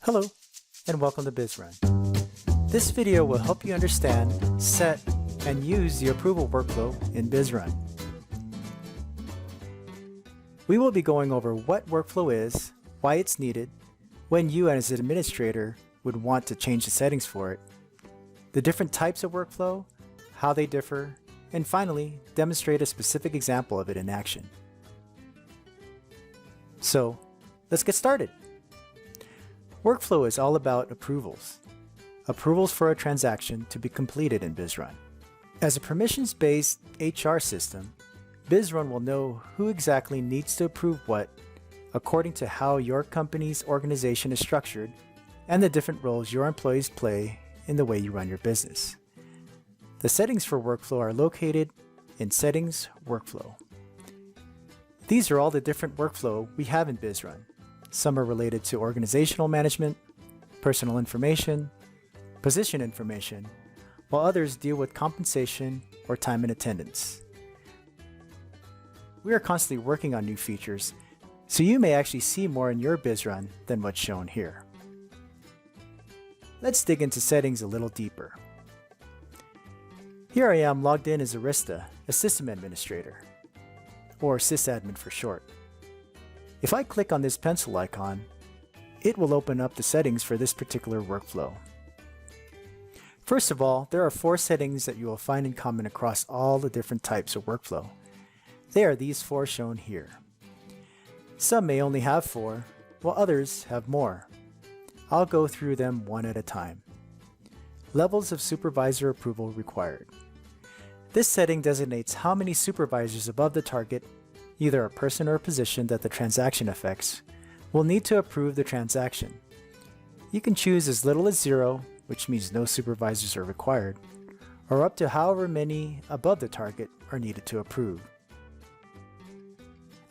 Hello, and welcome to BizRun. This video will help you understand, set, and use the approval workflow in BizRun. We will be going over what workflow is, why it's needed, when you as an administrator would want to change the settings for it, the different types of workflow, how they differ, and finally, demonstrate a specific example of it in action. So, let's get started. Workflow is all about approvals. Approvals for a transaction to be completed in BizRun. As a permissions-based HR system, BizRun will know who exactly needs to approve what according to how your company's organization is structured and the different roles your employees play in the way you run your business. The settings for workflow are located in Settings, Workflow. These are all the different workflow we have in BizRun. Some are related to organizational management, personal information, position information, while others deal with compensation or time and attendance. We are constantly working on new features, so you may actually see more in your BizRun than what's shown here. Let's dig into settings a little deeper. Here I am logged in as Arista, a system administrator, or sysadmin for short. If I click on this pencil icon, it will open up the settings for this particular workflow. First of all, there are 4 settings that you will find in common across all the different types of workflow. They are these 4 shown here. Some may only have 4, while others have more. I'll go through them one at a time. Levels of supervisor approval required. This setting designates how many supervisors above the target, either a person or a position that the transaction affects, will need to approve the transaction. You can choose as little as 0, which means no supervisors are required, or up to however many above the target are needed to approve.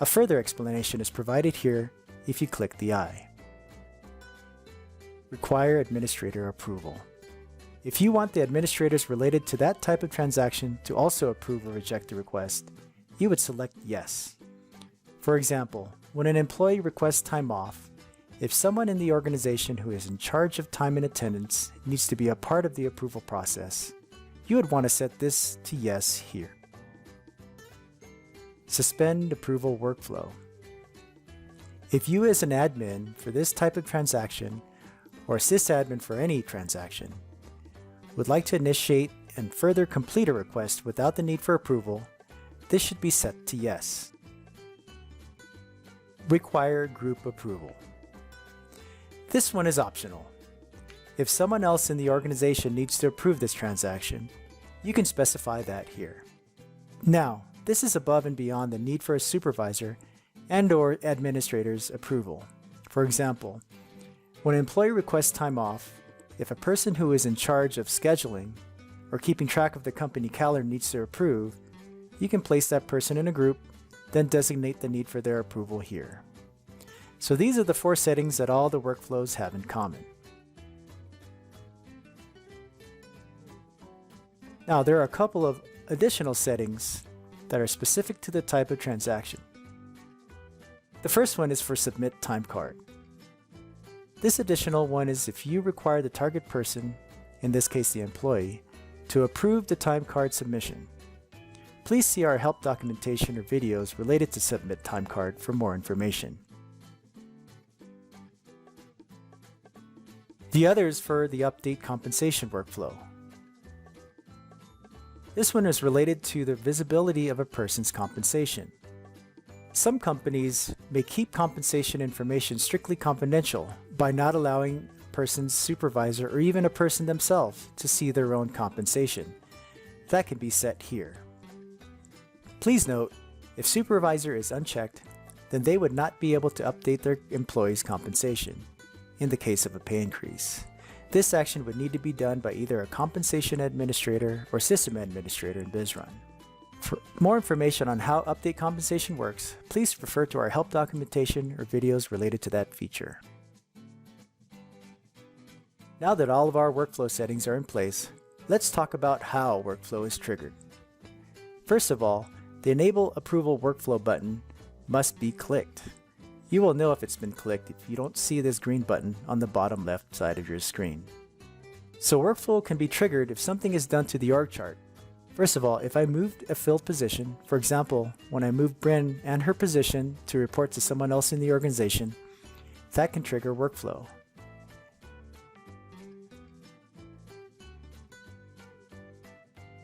A further explanation is provided here if you click the eye. Require administrator approval. If you want the administrators related to that type of transaction to also approve or reject the request, you would select Yes. For example, when an employee requests time off, if someone in the organization who is in charge of time and attendance needs to be a part of the approval process, you would want to set this to Yes here. Suspend approval workflow. If you as an admin for this type of transaction, or sysadmin for any transaction, would like to initiate and further complete a request without the need for approval, this should be set to Yes. Require group approval. This one is optional. If someone else in the organization needs to approve this transaction, you can specify that here. Now, this is above and beyond the need for a supervisor and/or administrator's approval. For example, when an employee requests time off, if a person who is in charge of scheduling or keeping track of the company calendar needs to approve, you can place that person in a group, then designate the need for their approval here. So these are the 4 settings that all the workflows have in common. Now there are a couple of additional settings that are specific to the type of transaction. The first one is for Submit Time Card. This additional one is if you require the target person, in this case the employee, to approve the time card submission. Please see our help documentation or videos related to Submit Time Card for more information. The other is for the Update Compensation workflow. This one is related to the visibility of a person's compensation. Some companies may keep compensation information strictly confidential by not allowing a person's supervisor or even a person themselves to see their own compensation. That can be set here. Please note, if supervisor is unchecked, then they would not be able to update their employees' compensation in the case of a pay increase. This action would need to be done by either a compensation administrator or system administrator in BizRun. For more information on how Update Compensation works, please refer to our help documentation or videos related to that feature. Now that all of our workflow settings are in place, let's talk about how workflow is triggered. First of all, the Enable Approval Workflow button must be clicked. You will know if it's been clicked if you don't see this green button on the bottom left side of your screen. So workflow can be triggered if something is done to the org chart. First of all, if I moved a filled position, for example, when I moved Bryn and her position to report to someone else in the organization, that can trigger workflow.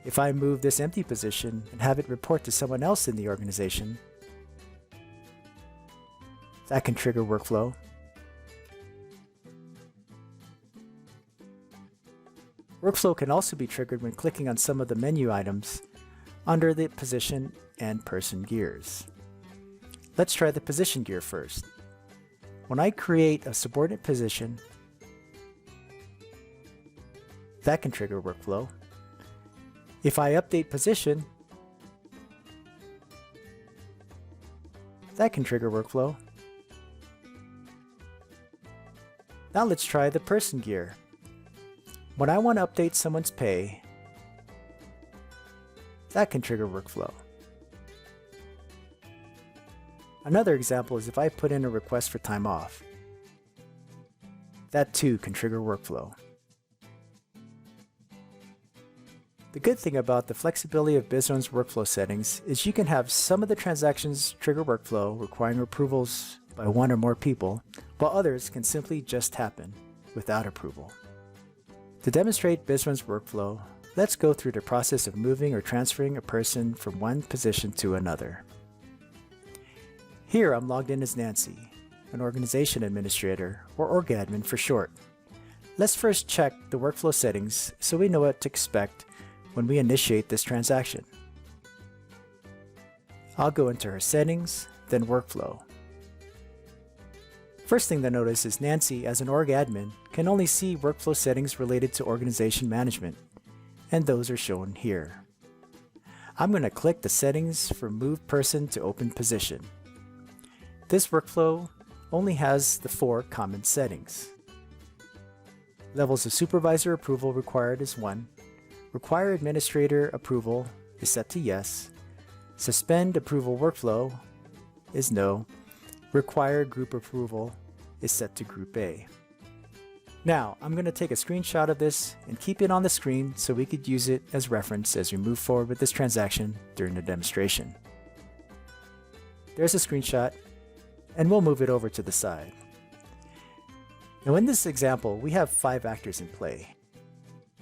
If I move this empty position and have it report to someone else in the organization, that can trigger workflow. Workflow can also be triggered when clicking on some of the menu items under the position and person gears. Let's try the position gear first. When I create a subordinate position, that can trigger workflow. If I update position, that can trigger workflow. Now let's try the person gear. When I want to update someone's pay, that can trigger workflow. Another example is if I put in a request for time off. That too can trigger workflow. The good thing about the flexibility of BizRun's workflow settings is you can have some of the transactions trigger workflow requiring approvals by one or more people, while others can simply just happen without approval. To demonstrate BizRun's workflow, let's go through the process of moving or transferring a person from one position to another. Here I'm logged in as Nancy, an organization administrator, or org admin for short. Let's first check the workflow settings so we know what to expect when we initiate this transaction. I'll go into her settings, then workflow. First thing to notice is Nancy, as an org admin, can only see workflow settings related to organization management, and those are shown here. I'm going to click the settings for Move Person to Open Position. This workflow only has the 4 common settings. Levels of supervisor approval required is 1. Require administrator approval is set to yes. Suspend approval workflow is no. Require group approval is set to Group A. Now, I'm going to take a screenshot of this and keep it on the screen so we could use it as reference as we move forward with this transaction during the demonstration. There's a screenshot, and we'll move it over to the side. Now in this example, we have 5 actors in play.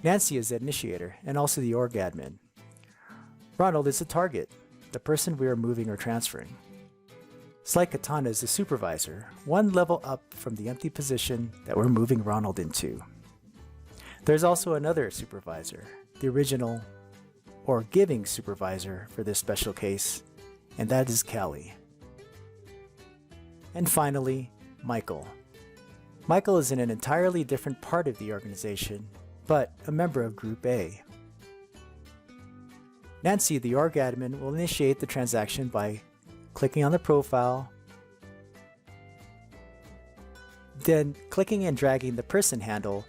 Nancy is the initiator and also the org admin. Ronald is the target, the person we are moving or transferring. Slight Katana is the supervisor, one level up from the empty position that we're moving Ronald into. There's also another supervisor, the original or giving supervisor for this special case, and that is Callie. And finally, Michael. Michael is in an entirely different part of the organization, but a member of Group A. Nancy, the org admin, will initiate the transaction by clicking on the profile, then clicking and dragging the person handle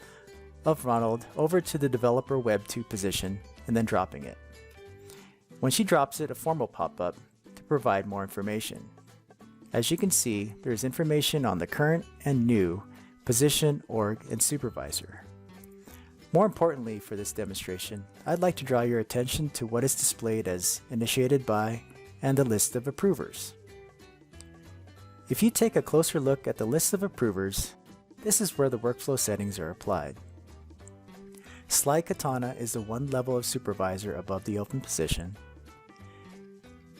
of Ronald over to the developer web 2 position and then dropping it. When she drops it, a form will pop up to provide more information. As you can see, there is information on the current and new position, org, and supervisor. More importantly for this demonstration, I'd like to draw your attention to what is displayed as initiated by and the list of approvers. If you take a closer look at the list of approvers, this is where the workflow settings are applied. Sly Katana is the one level of supervisor above the open position.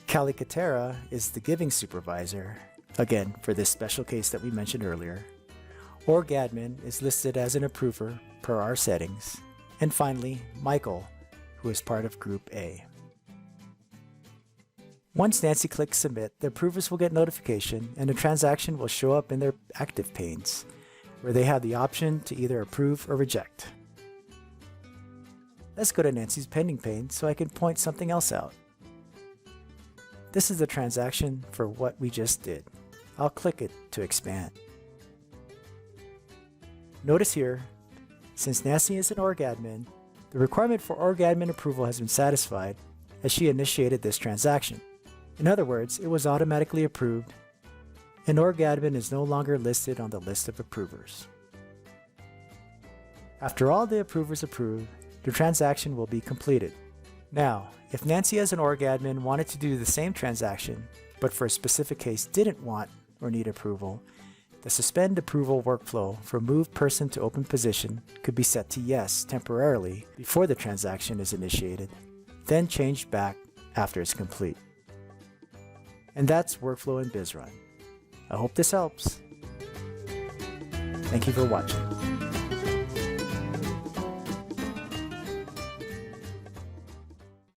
Kalikatera is the giving supervisor, again for this special case that we mentioned earlier. Org admin is listed as an approver per our settings. And finally, Michael, who is part of Group A. Once Nancy clicks submit, the approvers will get notification and the transaction will show up in their active panes, where they have the option to either approve or reject. Let's go to Nancy's pending pane so I can point something else out. This is the transaction for what we just did. I'll click it to expand. Notice here, since Nancy is an org admin, the requirement for org admin approval has been satisfied as she initiated this transaction. In other words, it was automatically approved An org admin is no longer listed on the list of approvers. After all the approvers approve, the transaction will be completed. Now, if Nancy as an org admin wanted to do the same transaction, but for a specific case didn't want or need approval, the suspend approval workflow for move person to open position could be set to yes temporarily before the transaction is initiated, then changed back after it's complete. And that's workflow in BizRun. I hope this helps. Thank you for watching.